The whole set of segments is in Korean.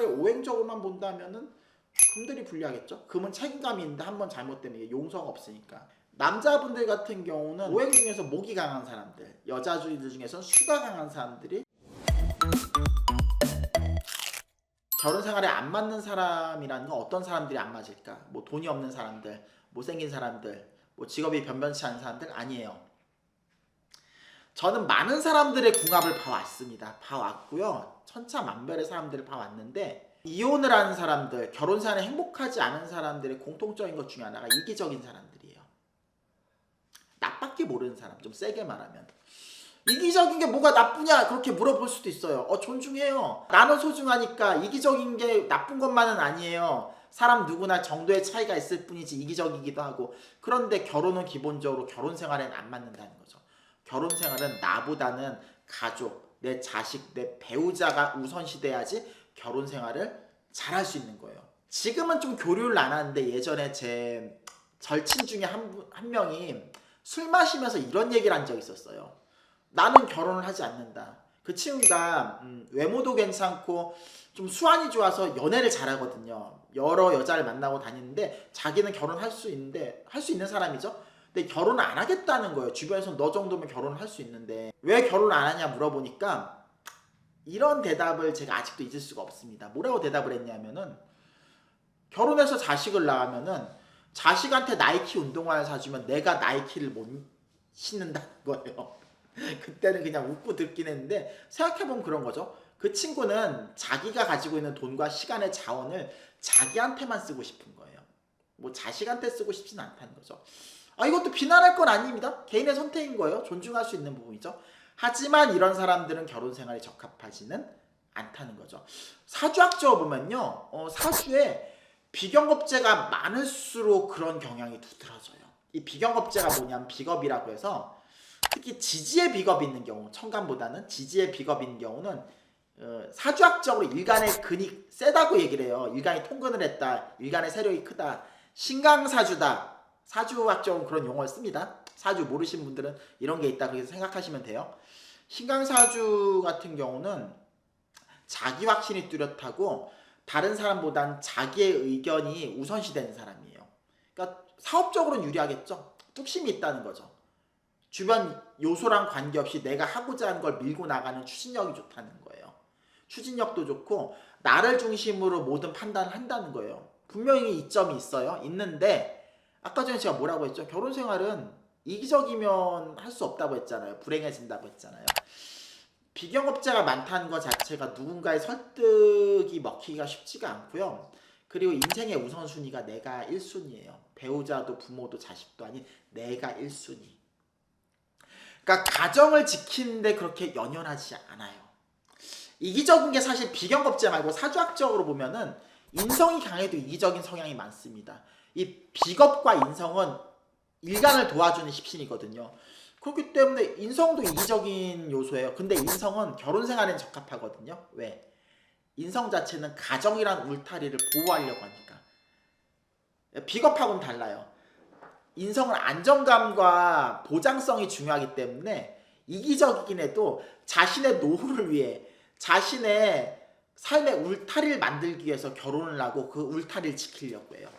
생활을 오행적으로만 본다면은 금들이 불리하겠죠. 금은 책임감이 있는데 한 번 잘못되면 이게 용서가 없으니까. 남자분들 같은 경우는 오행 중에서 목이 강한 사람들, 여자주의들 중에서는 수가 강한 사람들이 결혼 생활에 안 맞는 사람이라는 건 어떤 사람들이 안 맞을까? 뭐 돈이 없는 사람들, 못생긴 사람들, 뭐 직업이 변변치 않은 사람들 아니에요. 저는 많은 사람들의 궁합을 봐왔습니다. 봐왔고요. 천차만별의 사람들을 봐왔는데 이혼을 하는 사람들, 결혼 생활에 행복하지 않은 사람들의 공통적인 것 중에 하나가 이기적인 사람들이에요. 나밖에 모르는 사람, 좀 세게 말하면. 이기적인 게 뭐가 나쁘냐 그렇게 물어볼 수도 있어요. 존중해요. 나는 소중하니까. 이기적인 게 나쁜 것만은 아니에요. 사람 누구나 정도의 차이가 있을 뿐이지 이기적이기도 하고. 그런데 결혼은 기본적으로 결혼 생활에는 안 맞는다는 거죠. 결혼 생활은 나보다는 가족, 내 자식, 내 배우자가 우선시 돼야지 결혼 생활을 잘할 수 있는 거예요. 지금은 좀 교류를 안 하는데 예전에 제 절친 중에 한 명이 술 마시면서 이런 얘기를 한 적이 있었어요. 나는 결혼을 하지 않는다. 그 친구가 외모도 괜찮고 좀 수완이 좋아서 연애를 잘하거든요. 여러 여자를 만나고 다니는데 자기는 결혼할 수 있는데 할 수 있는 사람이죠. 근데 결혼을 안 하겠다는 거예요. 주변에서 너 정도면 결혼을 할 수 있는데 왜 결혼을 안 하냐 물어보니까 이런 대답을 제가 아직도 잊을 수가 없습니다. 뭐라고 대답을 했냐면은 결혼해서 자식을 낳으면은 자식한테 나이키 운동화를 사주면 내가 나이키를 못 신는다는 거예요. 그때는 그냥 웃고 듣긴 했는데 생각해보면 그런 거죠. 그 친구는 자기가 가지고 있는 돈과 시간의 자원을 자기한테만 쓰고 싶은 거예요. 뭐 자식한테 쓰고 싶진 않다는 거죠. 이것도 비난할 건 아닙니다. 개인의 선택인 거예요. 존중할 수 있는 부분이죠. 하지만 이런 사람들은 결혼 생활에 적합하지는 않다는 거죠. 사주학적으로 보면요. 사주에 비경겁제가 많을수록 그런 경향이 두드러져요. 이 비경겁제가 뭐냐면 비겁이라고 해서 특히 지지의 비겁이 있는 경우, 천간보다는 지지의 비겁이 있는 경우는 사주학적으로 일간의 근이 세다고 얘기를 해요. 일간이 통근을 했다. 일간의 세력이 크다. 신강사주다. 사주학적으로 그런 용어를 씁니다. 사주 모르신 분들은 이런 게 있다 그렇게 생각하시면 돼요. 신강사주 같은 경우는 자기 확신이 뚜렷하고 다른 사람보단 자기의 의견이 우선시 되는 사람이에요. 그러니까 사업적으로는 유리하겠죠. 뚝심이 있다는 거죠. 주변 요소랑 관계없이 내가 하고자 하는 걸 밀고 나가는 추진력이 좋다는 거예요. 추진력도 좋고 나를 중심으로 모든 판단을 한다는 거예요. 분명히 이점이 있어요. 있는데 아까 전에 제가 뭐라고 했죠? 결혼 생활은 이기적이면 할 수 없다고 했잖아요. 불행해진다고 했잖아요. 비경업자가 많다는 것 자체가 누군가의 설득이 먹히기가 쉽지가 않고요. 그리고 인생의 우선순위가 내가 1순위예요. 배우자도 부모도 자식도 아닌 내가 1순위. 그러니까 가정을 지키는데 그렇게 연연하지 않아요. 이기적인 게 사실 비경겁제 말고 사주학적으로 보면은 인성이 강해도 이기적인 성향이 많습니다. 이 비겁과 인성은 일간을 도와주는 십신이거든요. 그렇기 때문에 인성도 이기적인 요소예요. 근데 인성은 결혼 생활엔 적합하거든요. 왜? 인성 자체는 가정이란 울타리를 보호하려고 하니까. 비겁하고는 달라요. 인성은 안정감과 보장성이 중요하기 때문에 이기적이긴 해도 자신의 노후를 위해 자신의 삶의 울타리를 만들기 위해서 결혼을 하고 그 울타리를 지키려고 해요.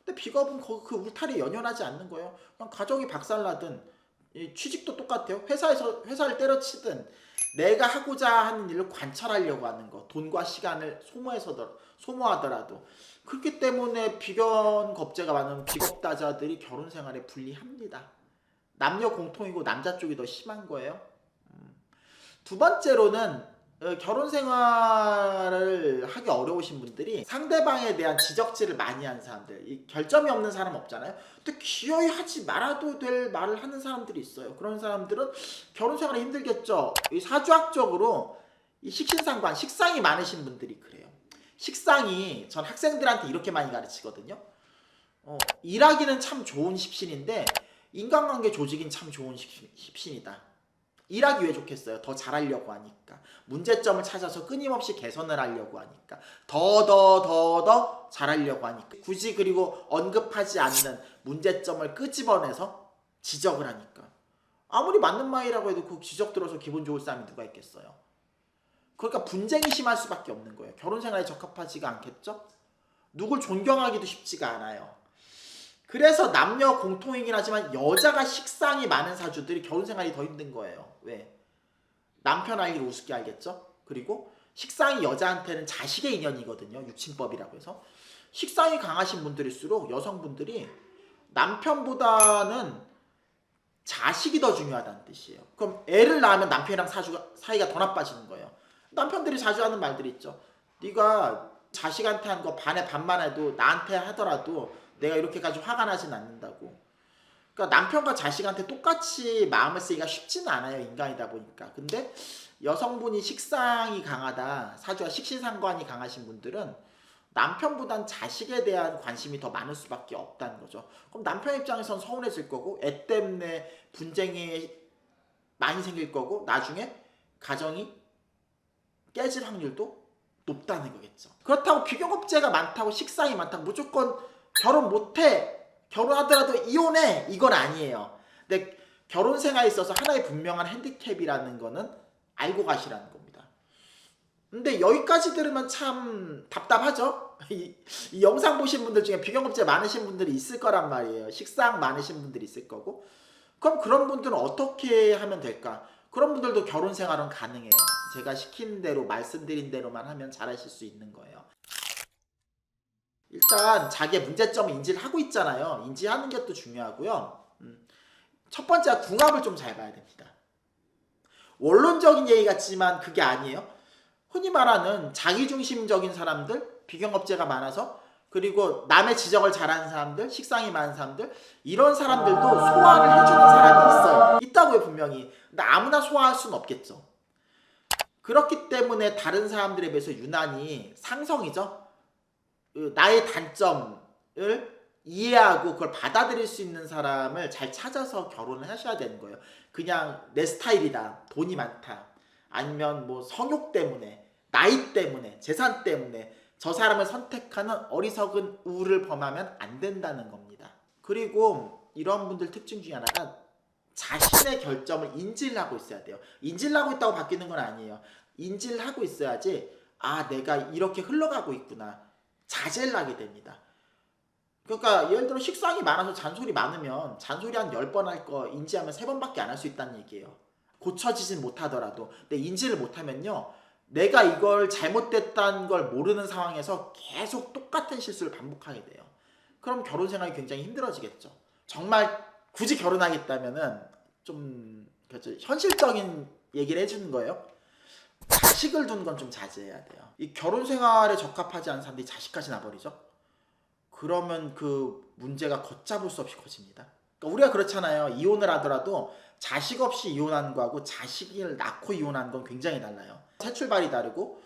근데 비겁은 그 울타리에 연연하지 않는 거예요. 그냥 가정이 박살나든 취직도 똑같아요. 회사를 때려치든 내가 하고자 하는 일을 관철하려고 하는 거, 돈과 시간을 소모하더라도. 그렇기 때문에 비견겁제가 많은 비겁다자들이 결혼 생활에 불리합니다. 남녀 공통이고 남자 쪽이 더 심한 거예요. 두 번째로는 결혼 생활을 하기 어려우신 분들이 상대방에 대한 지적질을 많이 하는 사람들, 결점이 없는 사람 없잖아요. 근데 기어이 하지 말아도 될 말을 하는 사람들이 있어요. 그런 사람들은 결혼 생활이 힘들겠죠. 이 사주학적으로 이 식신상관, 식상이 많으신 분들이 그래요. 식상이 전 학생들한테 이렇게 많이 가르치거든요. 일하기는 참 좋은 십신인데 인간관계 조직인 참 좋은 십신이다. 일하기 왜 좋겠어요? 더 잘하려고 하니까. 문제점을 찾아서 끊임없이 개선을 하려고 하니까. 더 잘하려고 하니까. 굳이 그리고 언급하지 않는 문제점을 끄집어내서 지적을 하니까. 아무리 맞는 말이라고 해도 그 지적 들어서 기분 좋을 사람이 누가 있겠어요? 그러니까 분쟁이 심할 수밖에 없는 거예요. 결혼 생활에 적합하지가 않겠죠? 누굴 존경하기도 쉽지가 않아요. 그래서 남녀 공통이긴 하지만 여자가 식상이 많은 사주들이 결혼 생활이 더 힘든 거예요. 왜? 남편 알기를 우습게 알겠죠? 그리고 식상이 여자한테는 자식의 인연이거든요. 육친법이라고 해서. 식상이 강하신 분들일수록 여성분들이 남편보다는 자식이 더 중요하다는 뜻이에요. 그럼 애를 낳으면 남편이랑 사이가 더 나빠지는 거예요. 남편들이 자주 하는 말들이 있죠. 네가 자식한테 한 거 반에 반만 해도 나한테 하더라도 내가 이렇게까지 화가 나진 않는다고. 그러니까 남편과 자식한테 똑같이 마음을 쓰기가 쉽지는 않아요. 인간이다 보니까. 근데 여성분이 식상이 강하다, 사주와 식신상관이 강하신 분들은 남편보단 자식에 대한 관심이 더 많을 수밖에 없다는 거죠. 그럼 남편 입장에선 서운해질 거고 애 때문에 분쟁이 많이 생길 거고 나중에 가정이 깨질 확률도 높다는 거겠죠. 그렇다고 비교급제가 많다고 식상이 많다고 무조건 결혼 못해, 결혼하더라도 이혼해, 이건 아니에요. 근데 결혼 생활에 있어서 하나의 분명한 핸디캡이라는 거는 알고 가시라는 겁니다. 근데 여기까지 들으면 참 답답하죠? 이 영상 보신 분들 중에 비교급제 많으신 분들이 있을 거란 말이에요. 식상 많으신 분들이 있을 거고. 그럼 그런 분들은 어떻게 하면 될까? 그런 분들도 결혼 생활은 가능해요. 제가 시킨 대로 말씀드린 대로만 하면 잘하실 수 있는 거예요. 일단 자기의 문제점을 인지를 하고 있잖아요. 인지하는 게 또 중요하고요. 첫 번째가 궁합을 좀 잘 봐야 됩니다. 원론적인 얘기 같지만 그게 아니에요. 흔히 말하는 자기중심적인 사람들, 비경업제가 많아서, 그리고 남의 지적을 잘하는 사람들, 식상이 많은 사람들, 이런 사람들도 소화를 해주는 사람이 있어요. 있다고요, 분명히. 근데 아무나 소화할 수는 없겠죠. 그렇기 때문에 다른 사람들에 비해서 유난히 상성이죠. 나의 단점을 이해하고 그걸 받아들일 수 있는 사람을 잘 찾아서 결혼을 하셔야 되는 거예요. 그냥 내 스타일이다, 돈이 많다, 아니면 뭐 성욕 때문에, 나이 때문에, 재산 때문에 저 사람을 선택하는 어리석은 우를 범하면 안 된다는 겁니다. 그리고 이런 분들 특징 중에 하나가 자신의 결점을 인지를 하고 있어야 돼요. 인지를 하고 있다고 바뀌는 건 아니에요. 인지를 하고 있어야지 아, 내가 이렇게 흘러가고 있구나, 자제를 하게 됩니다. 그러니까 예를 들어 식상이 많아서 잔소리 많으면 잔소리 한 10번 할 거 인지하면 3번밖에 안 할 수 있다는 얘기예요. 고쳐지진 못하더라도. 근데 인지를 못하면요, 내가 이걸 잘못됐다는 걸 모르는 상황에서 계속 똑같은 실수를 반복하게 돼요. 그럼 결혼 생활이 굉장히 힘들어지겠죠. 정말 굳이 결혼하겠다면은 좀 그렇죠, 현실적인 얘기를 해주는 거예요. 자식을 두는 건 좀 자제해야 돼요. 이 결혼 생활에 적합하지 않은 사람들이 자식까지 나버리죠. 그러면 그 문제가 걷잡을 수 없이 커집니다. 그러니까 우리가 그렇잖아요. 이혼을 하더라도 자식 없이 이혼하는 거하고 자식을 낳고 이혼하는 건 굉장히 달라요. 새 출발이 다르고,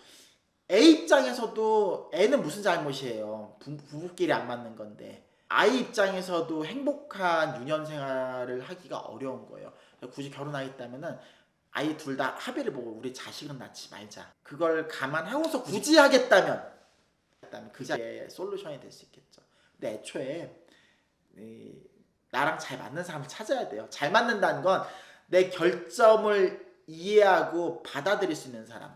애 입장에서도 애는 무슨 잘못이에요. 부부끼리 안 맞는 건데 아이 입장에서도 행복한 유년 생활을 하기가 어려운 거예요. 굳이 결혼하겠다면은 아이 둘 다 합의를 보고 우리 자식은 낳지 말자, 그걸 감안하고서 굳이 하겠다면 그 자리에 솔루션이 될 수 있겠죠. 근데 애초에 나랑 잘 맞는 사람을 찾아야 돼요. 잘 맞는다는 건 내 결점을 이해하고 받아들일 수 있는 사람.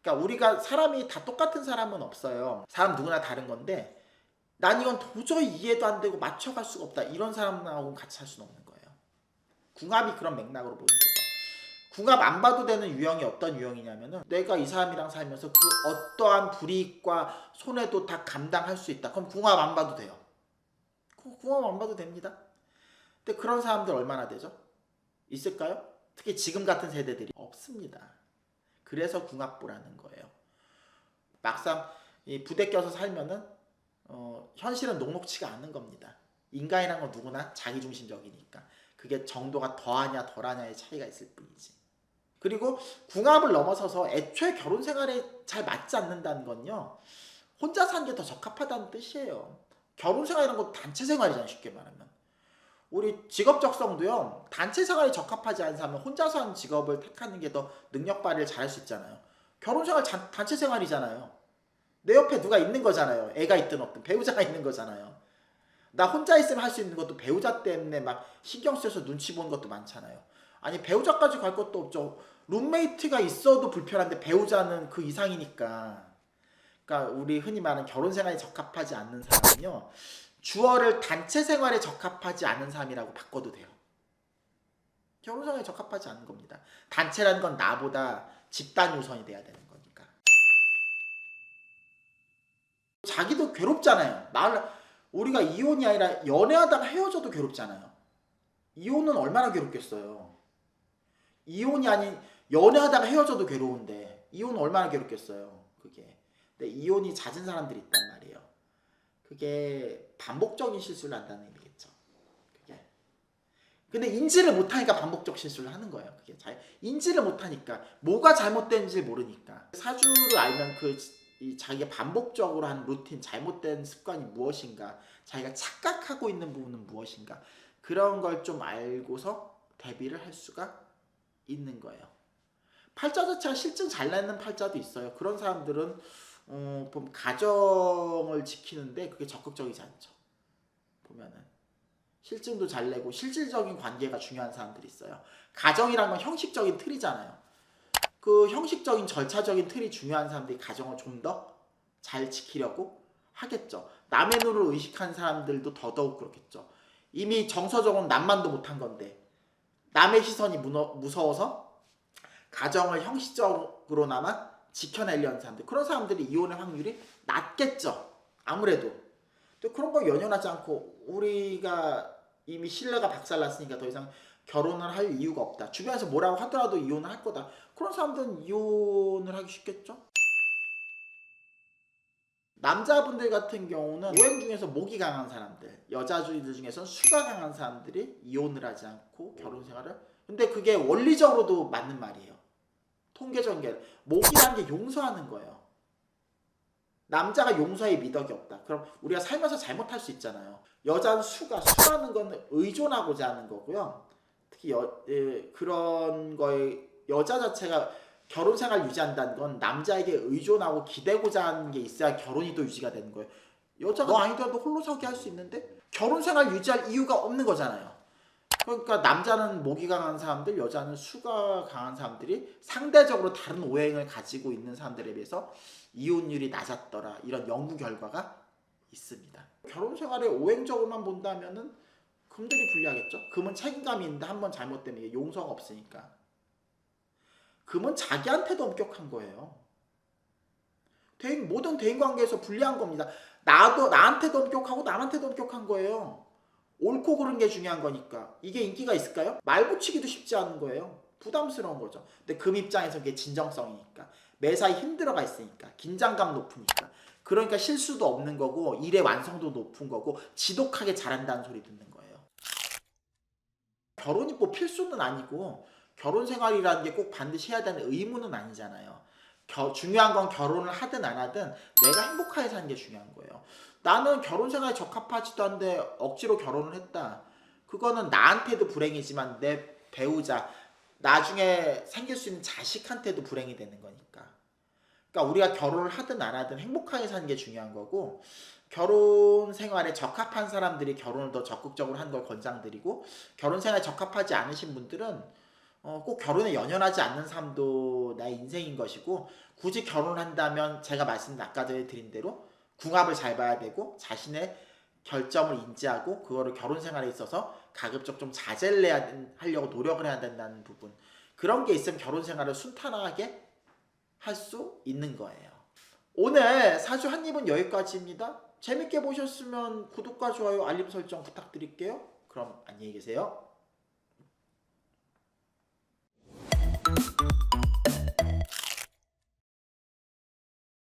그러니까 우리가 사람이 다 똑같은 사람은 없어요. 사람 누구나 다른 건데 난 이건 도저히 이해도 안 되고 맞춰갈 수가 없다, 이런 사람하고 같이 살 수는 없는 거예요. 궁합이 그런 맥락으로 보는 거죠. 궁합 안 봐도 되는 유형이 어떤 유형이냐면은 내가 이 사람이랑 살면서 그 어떠한 불이익과 손해도 다 감당할 수 있다. 그럼 궁합 안 봐도 돼요. 궁합 안 봐도 됩니다. 근데 그런 사람들 얼마나 되죠? 있을까요? 특히 지금 같은 세대들이 없습니다. 그래서 궁합 보라는 거예요. 막상 이 부대 껴서 살면은 현실은 녹록치가 않은 겁니다. 인간이란 건 누구나 자기중심적이니까 그게 정도가 더하냐 덜하냐의 차이가 있을 뿐이지. 그리고 궁합을 넘어서서 애초에 결혼 생활에 잘 맞지 않는다는 건요, 혼자 사는 게 더 적합하다는 뜻이에요. 결혼 생활이란 건 단체 생활이잖아요. 쉽게 말하면 우리 직업 적성도요, 단체 생활이 적합하지 않은 사람은 혼자서 하는 직업을 택하는 게 더 능력 발휘를 잘할 수 있잖아요. 결혼 생활 단체 생활이잖아요. 내 옆에 누가 있는 거잖아요. 애가 있든 없든 배우자가 있는 거잖아요. 나 혼자 있으면 할 수 있는 것도 배우자 때문에 막 신경 쓰여서 눈치 보는 것도 많잖아요. 아니 배우자까지 갈 것도 없죠. 룸메이트가 있어도 불편한데 배우자는 그 이상이니까. 그러니까 우리 흔히 말하는 결혼 생활에 적합하지 않는 사람은요, 주어를 단체 생활에 적합하지 않은 사람이라고 바꿔도 돼요. 결혼 생활에 적합하지 않은 겁니다. 단체라는 건 나보다 집단이 우선이 돼야 되는 거니까. 자기도 괴롭잖아요. 우리가 이혼이 아니라 연애하다가 헤어져도 괴롭잖아요. 이혼은 얼마나 괴롭겠어요. 이혼이 아닌 연애하다가 헤어져도 괴로운데 이혼은 얼마나 괴롭겠어요. 그게. 근데 이혼이 잦은 사람들이 있단 말이에요. 그게 반복적인 실수를 한다는 의미겠죠. 그게. 근데 인지를 못하니까 반복적 실수를 하는 거예요. 그게 인지를 못하니까 뭐가 잘못된지 모르니까. 사주를 알면 자기가 반복적으로 한 루틴, 잘못된 습관이 무엇인가, 자기가 착각하고 있는 부분은 무엇인가, 그런 걸 좀 알고서 대비를 할 수가 있는 거예요. 팔자 자체가 실증 잘 내는 팔자도 있어요. 그런 사람들은 보면 가정을 지키는데 그게 적극적이지 않죠. 보면은 실증도 잘 내고 실질적인 관계가 중요한 사람들이 있어요. 가정이란 건 형식적인 틀이잖아요. 그 형식적인 절차적인 틀이 중요한 사람들이 가정을 좀 더 잘 지키려고 하겠죠. 남의 눈을 의식한 사람들도 더더욱 그렇겠죠. 이미 정서적으로 남만도 못한 건데 남의 시선이 무서워서 가정을 형식적으로나마 지켜내려는 사람들, 그런 사람들이 이혼의 확률이 낮겠죠. 아무래도. 또 그런 거 연연하지 않고 우리가 이미 신뢰가 박살났으니까 더 이상 결혼을 할 이유가 없다, 주변에서 뭐라고 하더라도 이혼을 할 거다, 그런 사람들은 이혼을 하기 쉽겠죠. 남자분들 같은 경우는 오행 중에서 목이 강한 사람들, 여자주의들 중에서는 수가 강한 사람들이 이혼을 하지 않고 결혼 생활을, 근데 그게 원리적으로도 맞는 말이에요. 통계적인 게 목이라는 게 용서하는 거예요. 남자가 용서에 미덕이 없다, 그럼 우리가 살면서 잘못할 수 있잖아요. 여자는 수라는 건 의존하고자 하는 거고요. 특히 그런 거에 여자 자체가 결혼 생활 유지한다는 건 남자에게 의존하고 기대고자 하는 게 있어야 결혼이 또 유지가 되는 거예요. 여자가 너 아니더라도 홀로 살게 할 수 있는데 결혼 생활 유지할 이유가 없는 거잖아요. 그러니까 남자는 목이 강한 사람들, 여자는 수가 강한 사람들이 상대적으로 다른 오행을 가지고 있는 사람들에 비해서 이혼율이 낮았더라, 이런 연구 결과가 있습니다. 결혼 생활에 오행적으로만 본다면은 금들이 불리하겠죠. 금은 책임감이 있는데 한번 잘못되면 이게 용서가 없으니까. 금은 자기한테도 엄격한 거예요. 모든 대인관계에서 불리한 겁니다. 나한테도 엄격하고 남한테도 엄격한 거예요. 옳고 그른 게 중요한 거니까. 이게 인기가 있을까요? 말 붙이기도 쉽지 않은 거예요. 부담스러운 거죠. 근데 금 입장에서 그게 진정성이니까. 매사에 힘들어가 있으니까. 긴장감 높으니까. 그러니까 실수도 없는 거고 일의 완성도 높은 거고 지독하게 잘한다는 소리 듣는 거예요. 결혼이 뭐 필수는 아니고 결혼 생활이라는 게 꼭 반드시 해야 되는 의무는 아니잖아요. 중요한 건 결혼을 하든 안 하든 내가 행복하게 사는 게 중요한 거예요. 나는 결혼 생활에 적합하지도 않은데 억지로 결혼을 했다, 그거는 나한테도 불행이지만 내 배우자, 나중에 생길 수 있는 자식한테도 불행이 되는 거니까. 그러니까 우리가 결혼을 하든 안 하든 행복하게 사는 게 중요한 거고, 결혼 생활에 적합한 사람들이 결혼을 더 적극적으로 하는 걸 권장드리고, 결혼 생활에 적합하지 않으신 분들은 꼭 결혼에 연연하지 않는 삶도 나의 인생인 것이고, 굳이 결혼을 한다면 제가 아까 전에 드린 대로 궁합을 잘 봐야 되고 자신의 결점을 인지하고 그거를 결혼 생활에 있어서 가급적 좀 자제를 하려고 노력을 해야 된다는 부분, 그런 게 있으면 결혼 생활을 순탄하게 할 수 있는 거예요. 오늘 사주 한입은 여기까지입니다. 재밌게 보셨으면 구독과 좋아요, 알림 설정 부탁드릴게요. 그럼 안녕히 계세요.